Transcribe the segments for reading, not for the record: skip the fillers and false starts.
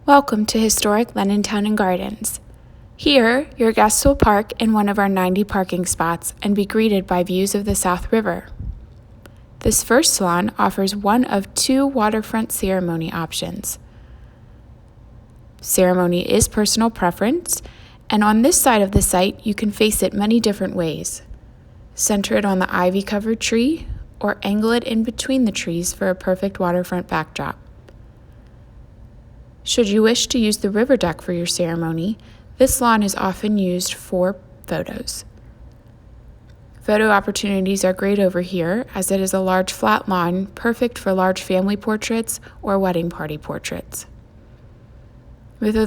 Welcome to historic London Town and Gardens. Here, your guests will park in one of our 90 parking spots and be greeted by views of the South River. This first salon offers one of two waterfront ceremony options. Ceremony is personal preference, and on this side of the site, you can face it many different ways. Center it on the ivy-covered tree, or angle it in between the trees for a perfect waterfront backdrop. Should you wish to use the river deck for your ceremony, this lawn is often used for photos. Photo opportunities are great over here, as it is a large flat lawn, perfect for large family portraits or wedding party portraits. With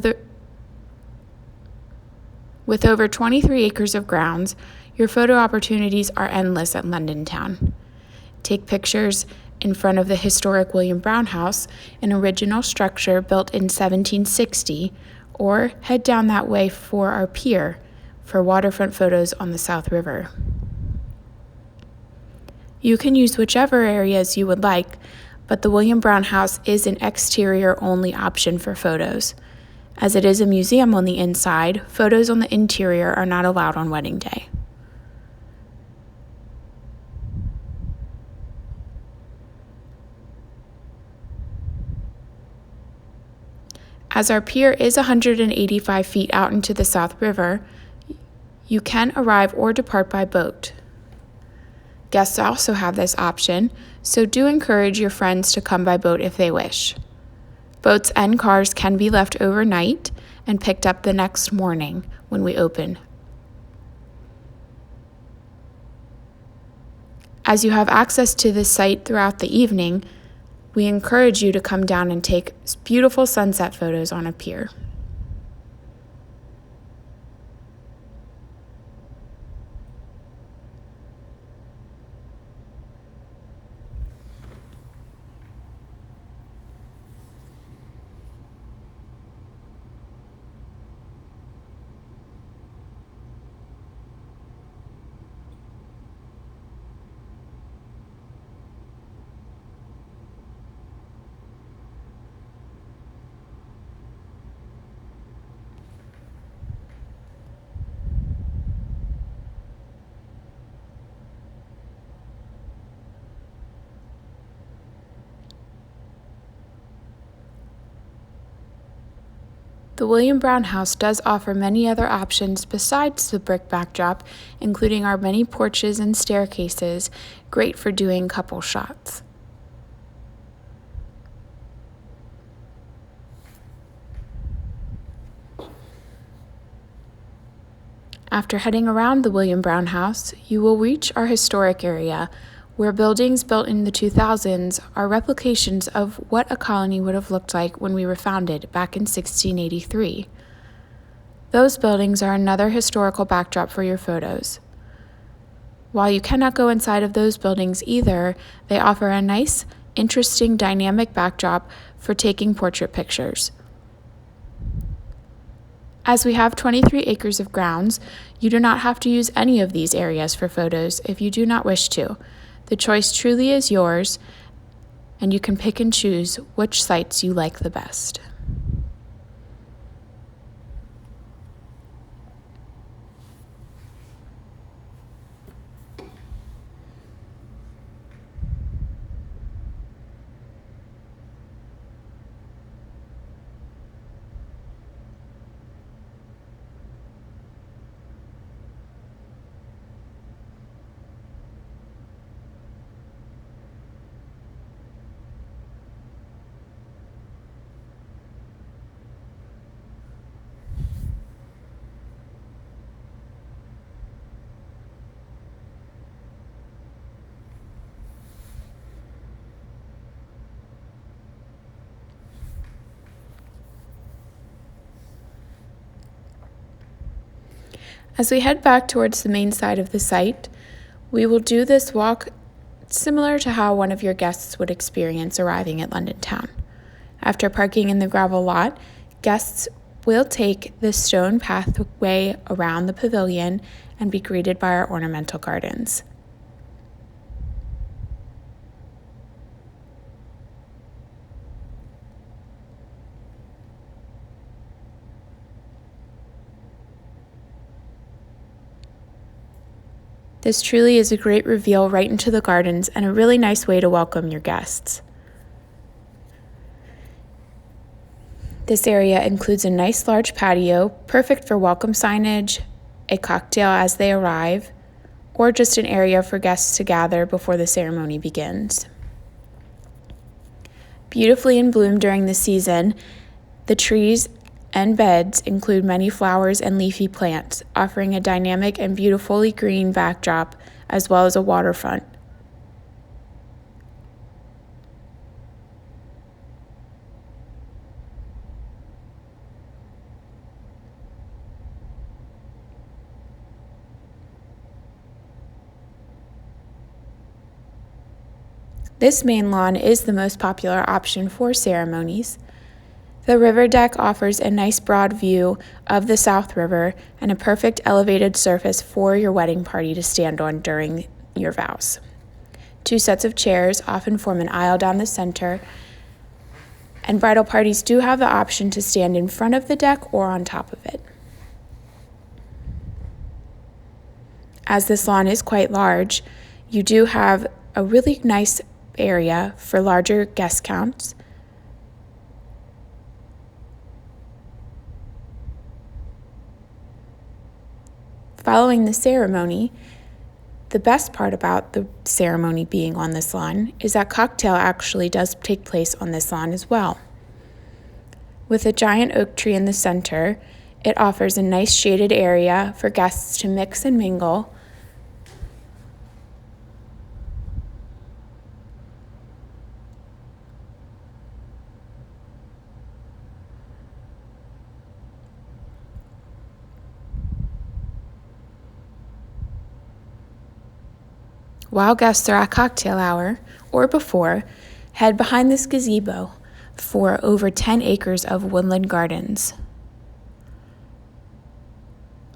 over 23 acres of grounds, your photo opportunities are endless at London Town. Take pictures in front of the historic William Brown House, an original structure built in 1760, or head down that way for our pier for waterfront photos on the South River. You can use whichever areas you would like, but the William Brown House is an exterior-only option for photos. As it is a museum on the inside, photos on the interior are not allowed on wedding day. As our pier is 185 feet out into the South River, you can arrive or depart by boat. Guests also have this option, so do encourage your friends to come by boat if they wish. Boats and cars can be left overnight and picked up the next morning when we open. As you have access to this site throughout the evening, we encourage you to come down and take beautiful sunset photos on a pier. The William Brown House does offer many other options besides the brick backdrop, including our many porches and staircases, great for doing couple shots. After heading around the William Brown House, you will reach our historic area, where buildings built in the 2000s are replications of what a colony would have looked like when we were founded back in 1683. Those buildings are another historical backdrop for your photos. While you cannot go inside of those buildings either, they offer a nice, interesting, dynamic backdrop for taking portrait pictures. As we have 23 acres of grounds, you do not have to use any of these areas for photos if you do not wish to. The choice truly is yours, and you can pick and choose which sites you like the best. As we head back towards the main side of the site, we will do this walk similar to how one of your guests would experience arriving at London Town. After parking in the gravel lot, guests will take the stone pathway around the pavilion and be greeted by our ornamental gardens. This truly is a great reveal right into the gardens and a really nice way to welcome your guests. This area includes a nice large patio, perfect for welcome signage, a cocktail as they arrive, or just an area for guests to gather before the ceremony begins. Beautifully in bloom during the season, the trees and beds include many flowers and leafy plants, offering a dynamic and beautifully green backdrop as well as a waterfront. This main lawn is the most popular option for ceremonies. The river deck offers a nice broad view of the South River and a perfect elevated surface for your wedding party to stand on during your vows. 2 sets of chairs often form an aisle down the center, and bridal parties do have the option to stand in front of the deck or on top of it. As this lawn is quite large, you do have a really nice area for larger guest counts. Following the ceremony, the best part about the ceremony being on this lawn is that cocktail actually does take place on this lawn as well. With a giant oak tree in the center, it offers a nice shaded area for guests to mix and mingle. While guests are at cocktail hour or before, head behind this gazebo for over 10 acres of woodland gardens,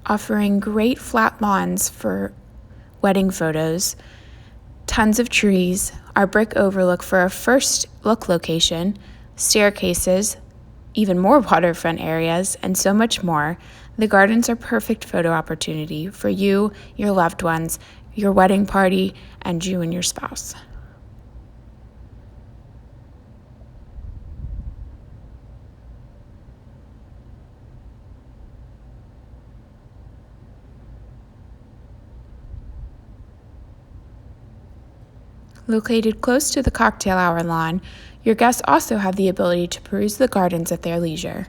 offering great flat lawns for wedding photos, tons of trees, our brick overlook for a first look location, staircases, even more waterfront areas, and so much more. The gardens are perfect photo opportunity for you, your loved ones, your wedding party, and you and your spouse. Located close to the cocktail hour lawn, your guests also have the ability to peruse the gardens at their leisure.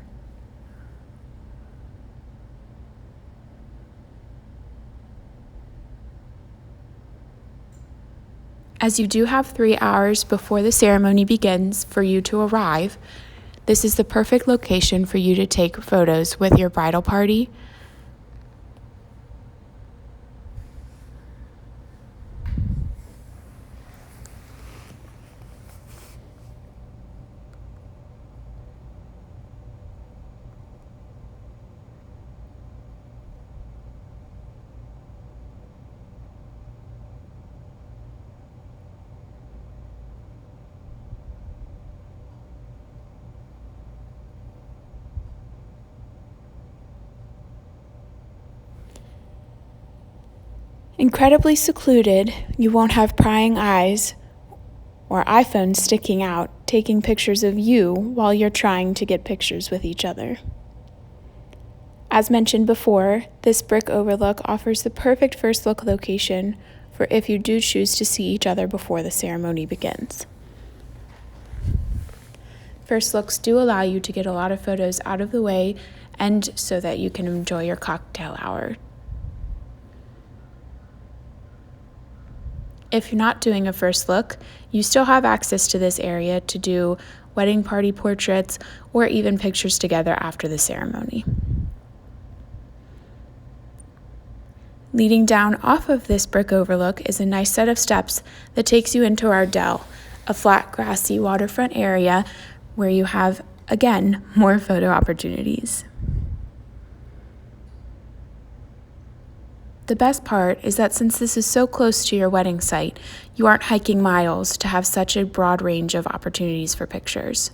As you do have 3 hours before the ceremony begins for you to arrive, this is the perfect location for you to take photos with your bridal party. Incredibly secluded, you won't have prying eyes or iPhones sticking out, taking pictures of you while you're trying to get pictures with each other. As mentioned before, this brick overlook offers the perfect first look location for if you do choose to see each other before the ceremony begins. First looks do allow you to get a lot of photos out of the way and so that you can enjoy your cocktail hour. If you're not doing a first look, you still have access to this area to do wedding party portraits or even pictures together after the ceremony. Leading down off of this brick overlook is a nice set of steps that takes you into our dell, a flat, grassy waterfront area where you have, again, more photo opportunities. The best part is that since this is so close to your wedding site, you aren't hiking miles to have such a broad range of opportunities for pictures.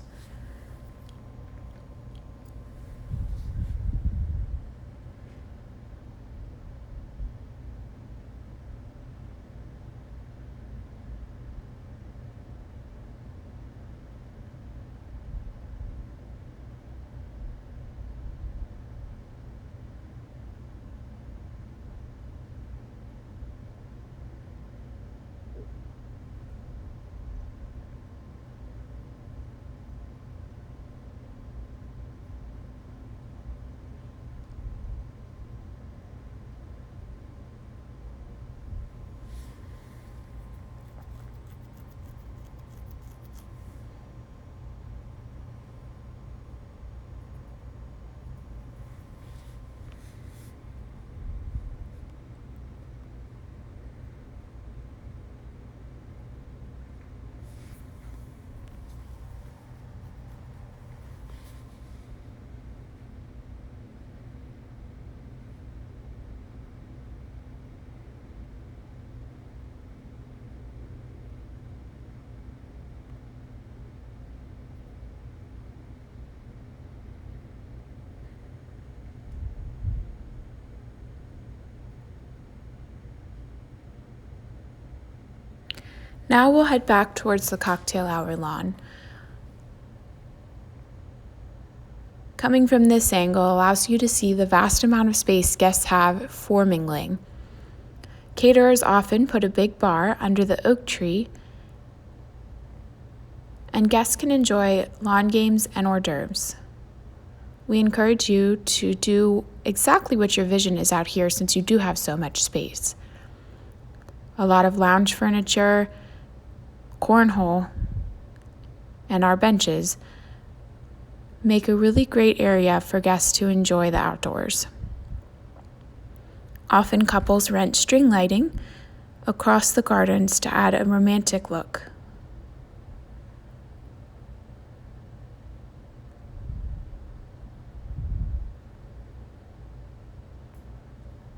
Now we'll head back towards the cocktail hour lawn. Coming from this angle allows you to see the vast amount of space guests have for mingling. Caterers often put a big bar under the oak tree, and guests can enjoy lawn games and hors d'oeuvres. We encourage you to do exactly what your vision is out here since you do have so much space. A lot of lounge furniture, cornhole, and our benches make a really great area for guests to enjoy the outdoors. Often couples rent string lighting across the gardens to add a romantic look.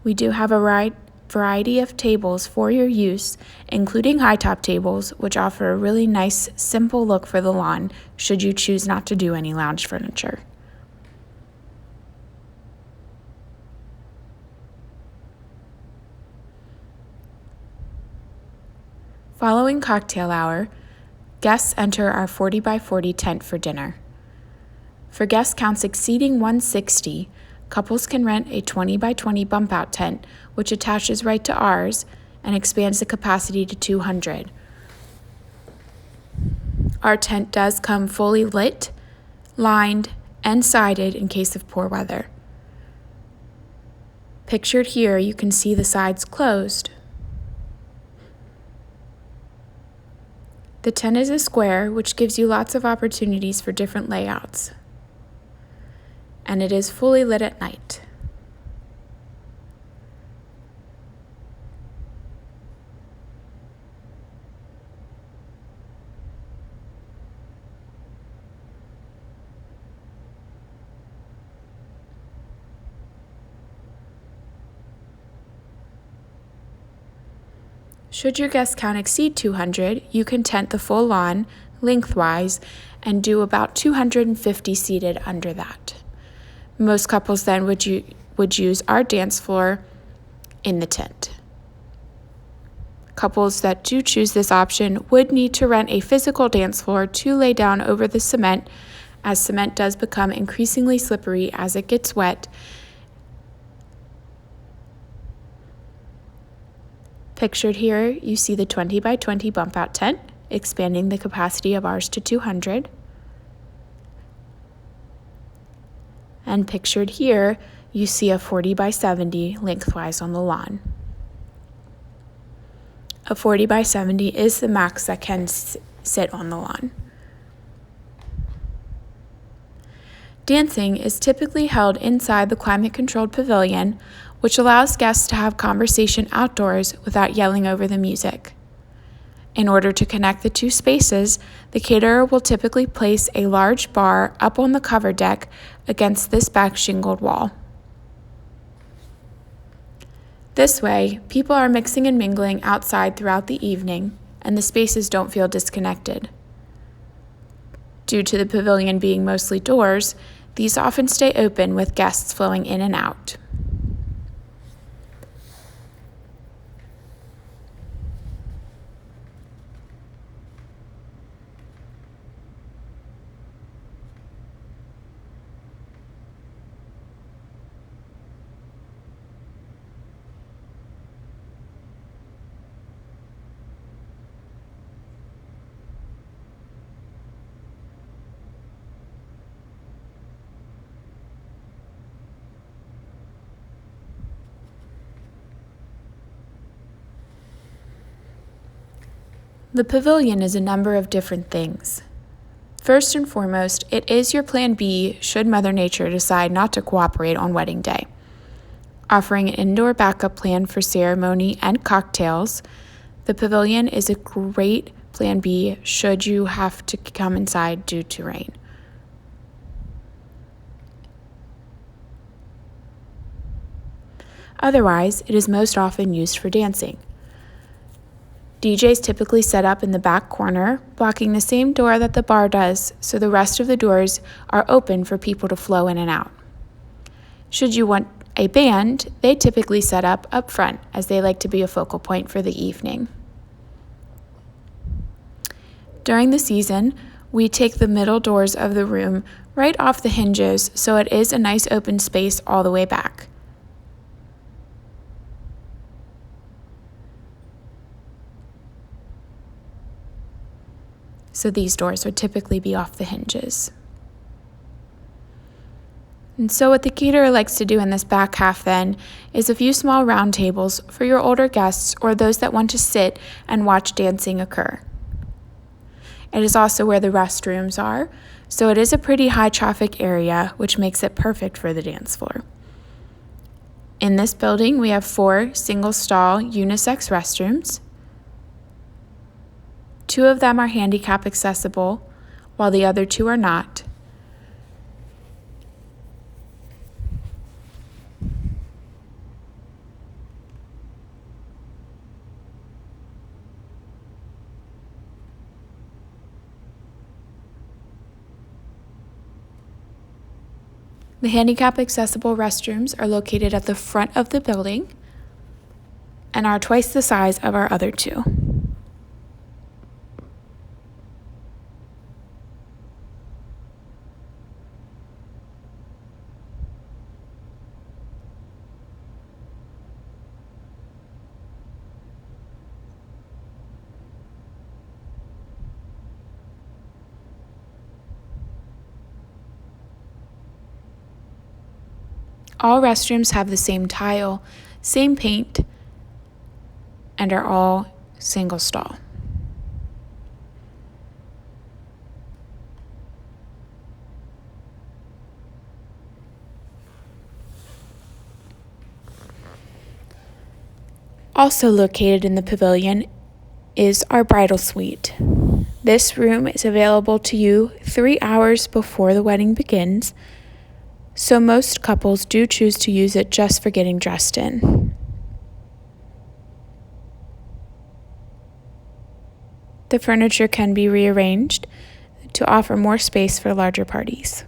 We do have a variety of tables for your use, including high-top tables, which offer a really nice, simple look for the lawn should you choose not to do any lounge furniture. Following cocktail hour, guests enter our 40 by 40 tent for dinner. For guest counts exceeding 160, couples can rent a 20 by 20 bump out tent, which attaches right to ours and expands the capacity to 200. Our tent does come fully lit, lined, and sided in case of poor weather. Pictured here, you can see the sides closed. The tent is a square, which gives you lots of opportunities for different layouts. And it is fully lit at night. Should your guest count exceed 200, you can tent the full lawn lengthwise and do about 250 seated under that. Most couples then would use our dance floor in the tent. Couples that do choose this option would need to rent a physical dance floor to lay down over the cement, as cement does become increasingly slippery as it gets wet. Pictured here, you see the 20 by 20 bump out tent, expanding the capacity of ours to 200. And pictured here, you see a 40 by 70 lengthwise on the lawn. A 40 by 70 is the max that can sit on the lawn. Dancing is typically held inside the climate-controlled pavilion, which allows guests to have conversation outdoors without yelling over the music. In order to connect the two spaces, the caterer will typically place a large bar up on the cover deck against this back shingled wall. This way, people are mixing and mingling outside throughout the evening, and the spaces don't feel disconnected. Due to the pavilion being mostly doors, these often stay open with guests flowing in and out. The pavilion is a number of different things. First and foremost, it is your plan B should Mother Nature decide not to cooperate on wedding day. Offering an indoor backup plan for ceremony and cocktails, the pavilion is a great plan B should you have to come inside due to rain. Otherwise, it is most often used for dancing. DJs typically set up in the back corner, blocking the same door that the bar does, so the rest of the doors are open for people to flow in and out. Should you want a band, they typically set up front, as they like to be a focal point for the evening. During the season, we take the middle doors of the room right off the hinges so it is a nice open space all the way back. So these doors would typically be off the hinges. And so what the caterer likes to do in this back half then is a few small round tables for your older guests or those that want to sit and watch dancing occur. It is also where the restrooms are, so it is a pretty high traffic area, which makes it perfect for the dance floor. In this building, we have 4 single stall unisex restrooms. 2 of them are handicap accessible, while the other 2 are not. The handicap accessible restrooms are located at the front of the building and are twice the size of our other 2. All restrooms have the same tile, same paint, and are all single stall. Also located in the pavilion is our bridal suite. This room is available to you 3 hours before the wedding begins, so most couples do choose to use it just for getting dressed in. The furniture can be rearranged to offer more space for larger parties.